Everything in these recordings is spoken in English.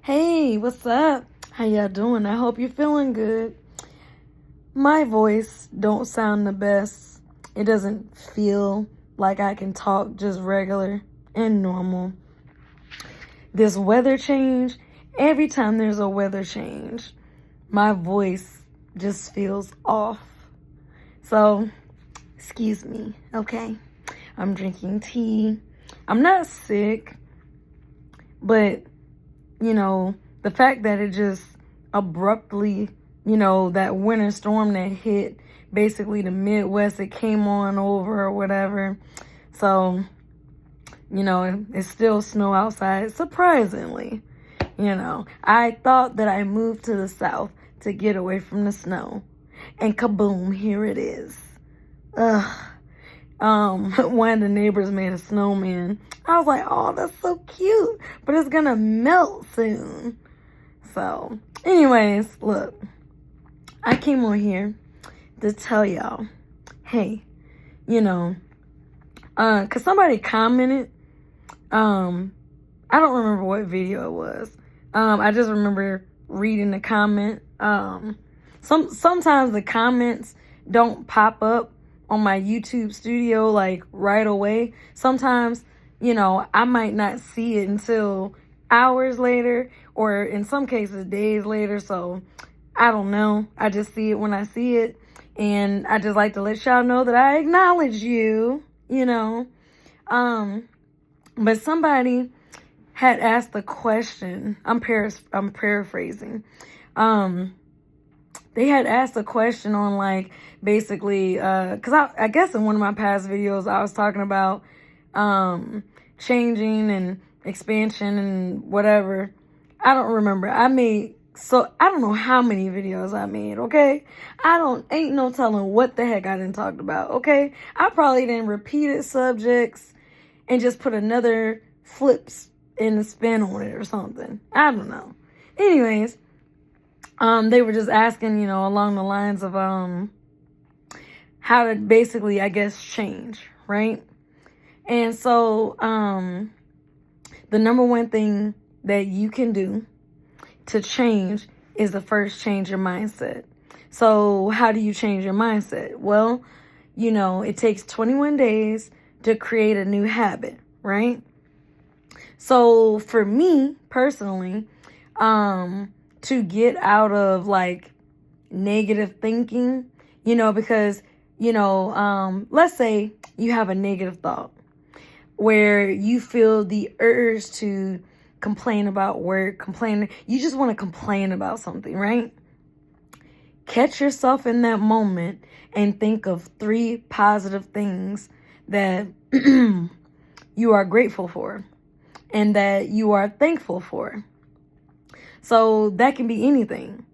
Hey, what's up? How y'all doing? I hope you're feeling good. My voice don't sound the best. It doesn't feel like I can talk just regular and normal. This weather change, every time there's a weather change, my voice just feels off. So, excuse me, okay? I'm drinking tea. I'm not sick, but the fact that it just abruptly, that winter storm that hit basically the Midwest, it came on over or whatever. So, it's still snow outside, surprisingly. I thought that I moved to the South to get away from the snow. And kaboom, here it is. Ugh. One of the neighbors made a snowman. I was like, oh, that's so cute, but it's gonna melt soon. So, anyways, look, I came on here to tell y'all, hey, cause somebody commented, I don't remember what video it was. I just remember reading the comment. Sometimes the comments don't pop up on my YouTube studio like right away. Sometimes, I might not see it until hours later, or in some cases days later. So I don't know. I just see it when I see it. And I just like to let y'all know that I acknowledge you, But somebody had asked the question. I'm paraphrasing. They had asked a question on like basically because I guess in one of my past videos I was talking about changing and expansion and whatever. I don't remember. I don't know how many videos I made, okay? Ain't no telling what the heck I done talked about, okay? I probably didn't repeated subjects and just put another flips in the spin on it or something. I don't know. Anyways, they were just asking, along the lines of how to basically, I guess, change, right? And so the number one thing that you can do to change is to first change your mindset. So how do you change your mindset? Well, it takes 21 days to create a new habit, right? So for me personally, to get out of like negative thinking, because, let's say you have a negative thought where you feel the urge to complain about work, you just want to complain about something, right? Catch yourself in that moment and think of 3 positive things that you are grateful for and that you are thankful for. So that can be anything.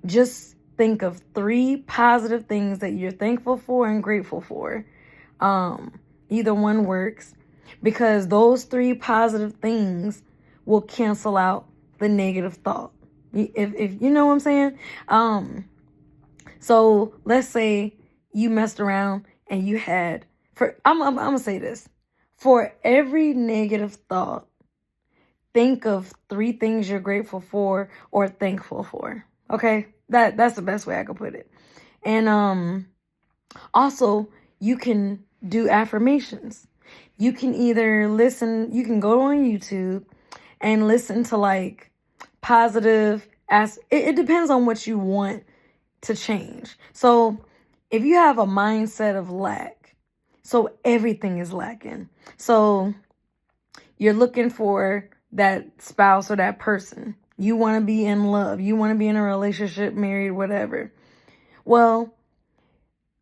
Just think of 3 positive things that you're thankful for and grateful for. Either one works, because those 3 positive things will cancel out the negative thought. If you know what I'm saying? So let's say you messed around and you had, I'm gonna say this. For every negative thought, think of 3 things you're grateful for or thankful for. Okay? That's the best way I could put it. And also you can do affirmations. You can either you can go on YouTube and listen to like positive it depends on what you want to change. So if you have a mindset of lack, so everything is lacking. So you're looking for that spouse or that person. You want to be in love. You want to be in a relationship, married, whatever. Well,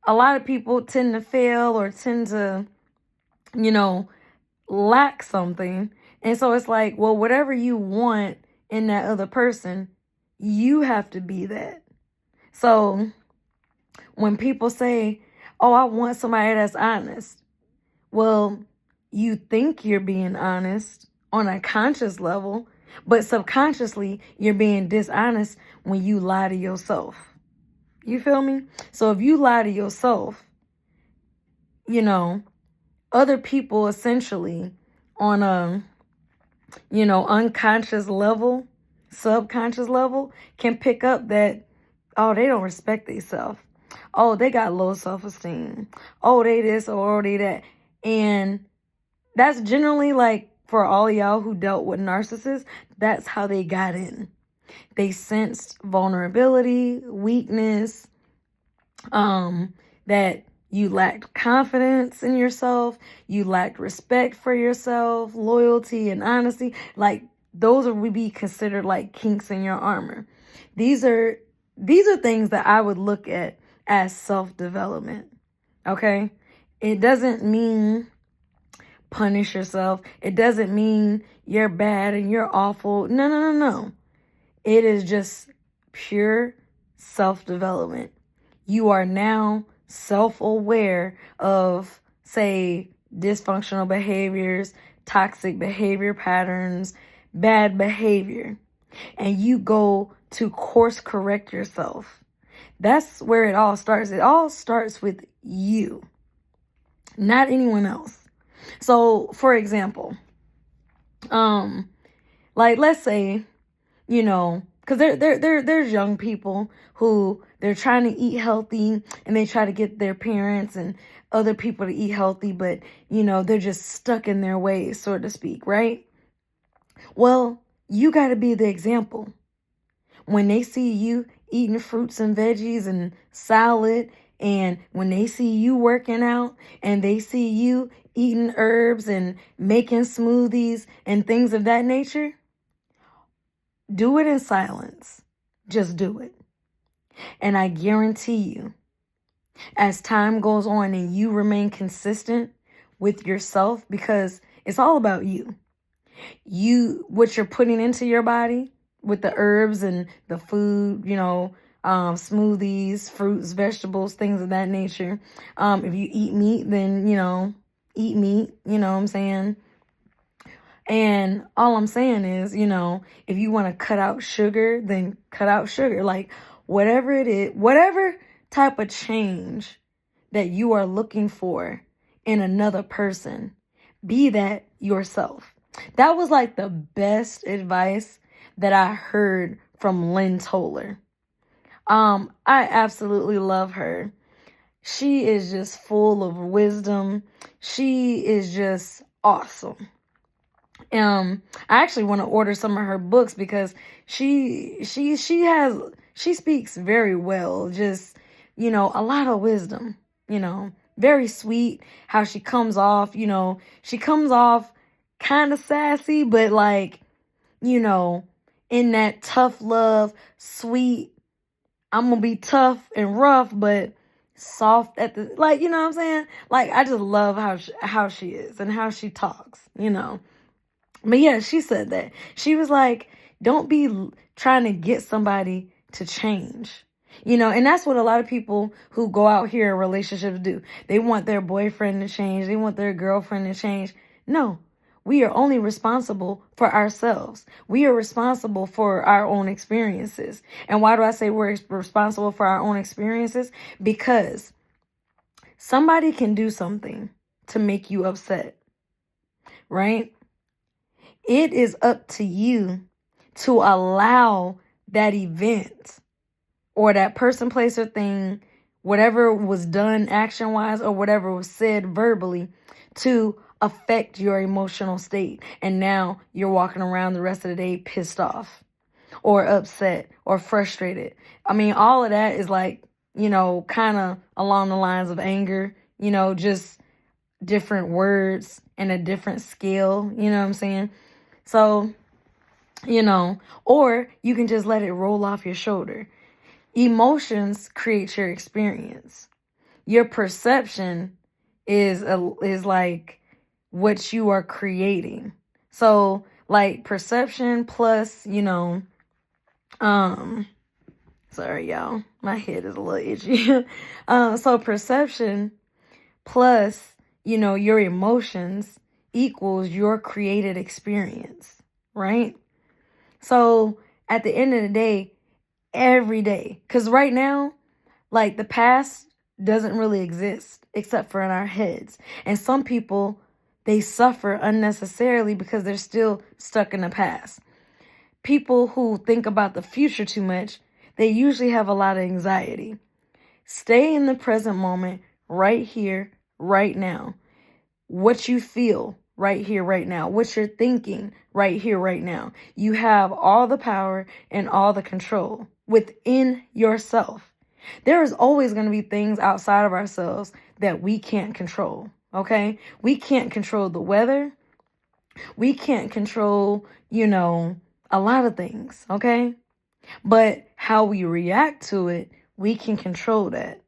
a lot of people tend to fail or tend to, lack something. And so it's like, well, whatever you want in that other person, you have to be that. So when people say, oh, I want somebody that's honest. Well, you think you're being honest on a conscious level, but subconsciously you're being dishonest when you lie to yourself. You feel me? So if you lie to yourself, other people essentially on a, unconscious level subconscious level can pick up that, oh, they don't respect themselves. Oh, they got low self-esteem. Oh, they this or they that. And that's generally like for all y'all who dealt with narcissists, that's how they got in. They sensed vulnerability, weakness, that you lacked confidence in yourself, you lacked respect for yourself, loyalty and honesty. Like those would be considered like kinks in your armor. These are things that I would look at as self-development. Okay? It doesn't mean punish yourself. It doesn't mean you're bad and you're awful. No. It is just pure self-development. You are now self-aware of, say, dysfunctional behaviors, toxic behavior patterns, bad behavior, and you go to course correct yourself. That's where it all starts. It all starts with you, not anyone else. So, for example, like let's say, because there's young people who they're trying to eat healthy and they try to get their parents and other people to eat healthy, but they're just stuck in their ways, so to speak, right? Well, you got to be the example. When they see you eating fruits and veggies and salad, and when they see you working out and they see you eating herbs and making smoothies and things of that nature, do it in silence. Just do it. And I guarantee you, as time goes on and you remain consistent with yourself, because it's all about you. What you're putting into your body with the herbs and the food, smoothies, fruits, vegetables, things of that nature. If you eat meat, then, eat meat, you know what I'm saying? And all I'm saying is, if you want to cut out sugar, then cut out sugar. Like whatever it is, whatever type of change that you are looking for in another person, be that yourself. That was like the best advice that I heard from Lynn Toller. I absolutely love her. She is just full of wisdom. She is just awesome. I actually want to order some of her books because she speaks very well. Just, a lot of wisdom, very sweet how she comes off, she comes off kind of sassy, but like, in that tough love, sweet, I'm going to be tough and rough, but soft at the, like, you know what I'm saying? Like, I just love how she is and how she talks, But yeah, she said that. She was like, don't be trying to get somebody to change. And that's what a lot of people who go out here in relationships do. They want their boyfriend to change. They want their girlfriend to change. No, we are only responsible for ourselves. We are responsible for our own experiences. And why do I say we're responsible for our own experiences? Because somebody can do something to make you upset, right? It is up to you to allow that event or that person, place, or thing, whatever was done action-wise or whatever was said verbally, to affect your emotional state. And now you're walking around the rest of the day pissed off or upset or frustrated. I mean, all of that is like, kind of along the lines of anger, just different words and a different scale, you know what I'm saying? So, or you can just let it roll off your shoulder. Emotions create your experience. Your perception is like what you are creating. So, like perception plus, sorry y'all, my head is a little itchy. So perception plus, your emotions equals your created experience, right? So at the end of the day, every day, because right now, like the past doesn't really exist except for in our heads. And some people, they suffer unnecessarily because they're still stuck in the past. people who think about the future too much, they usually have a lot of anxiety. Stay in the present moment, right here, right now. What you feel right here, right now. What you're thinking right here, right now. You have all the power and all the control within yourself. There is always going to be things outside of ourselves that we can't control, okay? We can't control the weather. We can't control, a lot of things, okay? But how we react to it, we can control that.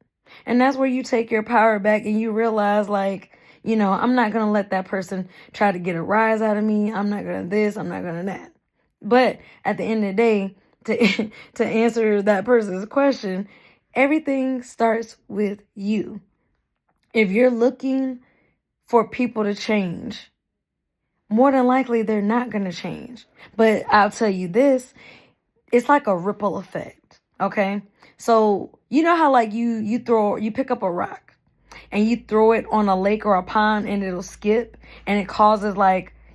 And that's where you take your power back and you realize, I'm not going to let that person try to get a rise out of me. I'm not going to this. I'm not going to that. But at the end of the day, to answer that person's question, everything starts with you. If you're looking for people to change, more than likely they're not going to change. But I'll tell you this, it's like a ripple effect, okay? So you know how you pick up a rock and you throw it on a lake or a pond and it'll skip and it causes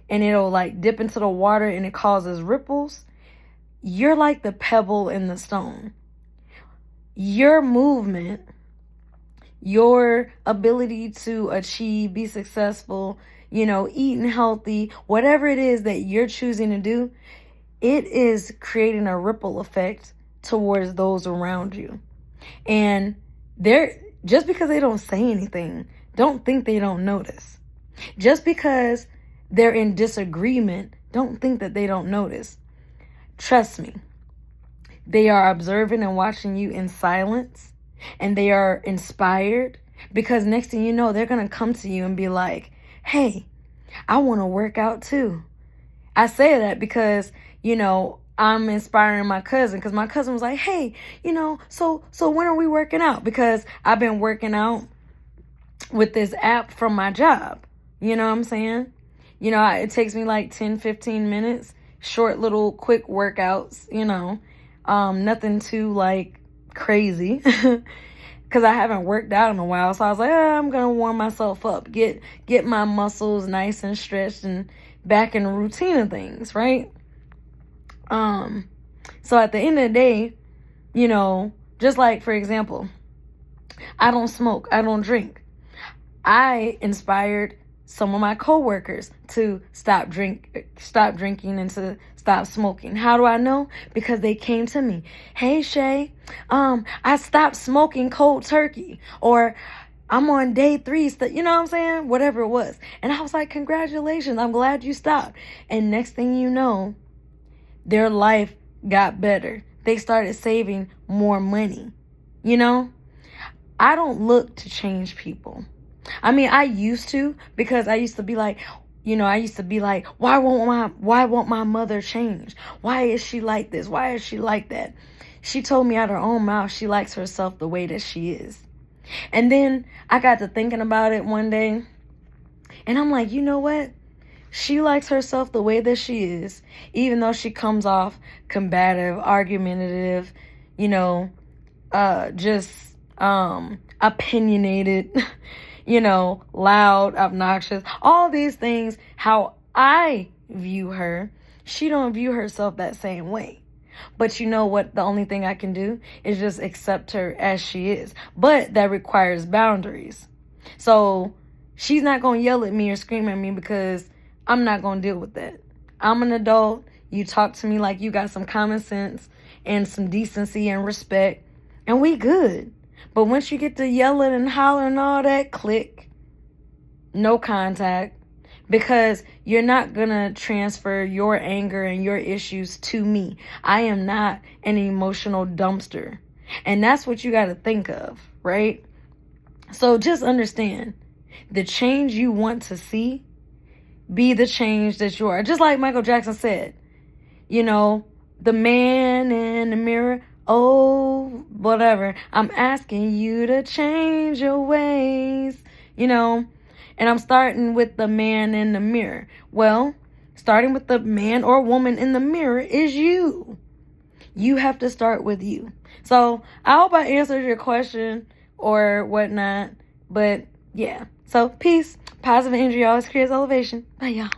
it'll dip into the water and it causes ripples? You're like the pebble in the stone. Your movement, your ability to achieve, be successful, eating healthy, whatever it is that you're choosing to do, it is creating a ripple effect towards those around you. And just because they don't say anything, don't think they don't notice. Just because they're in disagreement, don't think that they don't notice. Trust me. They are observing and watching you in silence, and they are inspired because next thing you know, they're going to come to you and be like, hey, I want to work out too. I say that because, I'm inspiring my cousin because my cousin was like, hey, so when are we working out? Because I've been working out with this app from my job. You know what I'm saying? It takes me like 10, 15 minutes, short little quick workouts, nothing too crazy because I haven't worked out in a while. So I was like, I'm going to warm myself up, get my muscles nice and stretched and back in the routine of things, right? So at the end of the day, just like, for example, I don't smoke, I don't drink. I inspired some of my coworkers to stop drinking and to stop smoking. How do I know? Because they came to me. Hey, Shay, I stopped smoking cold turkey, or I'm on day 3, you know what I'm saying? Whatever it was. And I was like, congratulations, I'm glad you stopped. And next thing you know, their life got better. They started saving more money. I don't look to change people. I mean, I used to, because I used to be like, why won't my mother change? Why is she like this? Why is she like that? She told me out her own mouth she likes herself the way that she is. And then I got to thinking about it one day, and I'm like, you know what? She likes herself the way that she is, even though she comes off combative, argumentative, opinionated, loud, obnoxious, all these things. How I view her, she don't view herself that same way. But you know what? The only thing I can do is just accept her as she is. But that requires boundaries. So she's not going to yell at me or scream at me because I'm not going to deal with that. I'm an adult. You talk to me like you got some common sense and some decency and respect, and we good. But once you get to yelling and hollering and all that, click. No contact. Because you're not going to transfer your anger and your issues to me. I am not an emotional dumpster. And that's what you got to think of, right? So just understand, the change you want to see, be the change that you are. Just like Michael Jackson said, the man in the mirror, oh, whatever. I'm asking you to change your ways, And I'm starting with the man in the mirror. Well, starting with the man or woman in the mirror is you. You have to start with you. So I hope I answered your question or whatnot. But yeah. So peace. Positive energy always creates elevation. Bye, y'all.